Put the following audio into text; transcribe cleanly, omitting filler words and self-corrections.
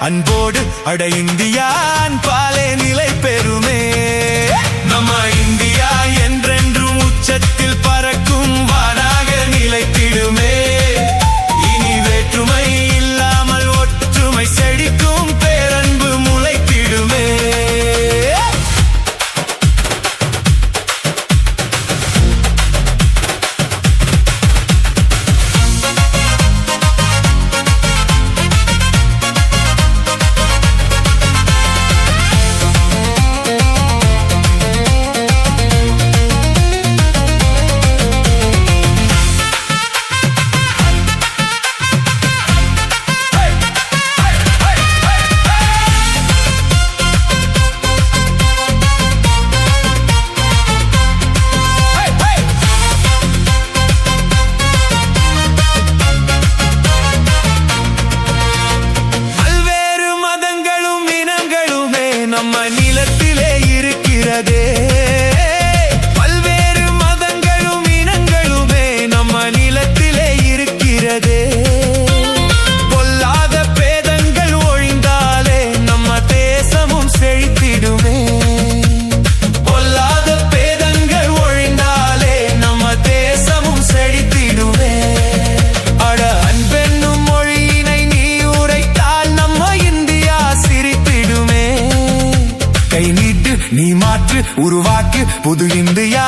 அன்போடு அட இந்தியான் பாலே நிலை பெறுமே. நம்ம இந்தியா என்றென்றும் உச்சத்தில் பறக்கும் வானாக நிலைத்திடுமே. இனி வேற்றுமை இல்லாமல் ஒற்றுமை செழிக்கும் பேரன்பு முளைத்திடுமே. நம்ம நிலத்திலே இருக்கிறதே. பல்வேறு மதங்களும் இனங்களுமே நம்ம நிலத்திலே இருக்கிறதே. பொல்லாத பேதங்கள் ஒழிந்தாலே நம்ம தேசமும் செழித்திடுமே. பொல்லாத பேதங்கள் ஒழிந்தாலே நம்ம தேசமும் செழித்திடுமே. அட அன்பென்னும் மொழியினை நீ உரைத்தால் நம்ம இந்தியா சிரித்திடுமே. கை நீட்டு நீ மாற்று உருவாக்கு புது இந்தியா.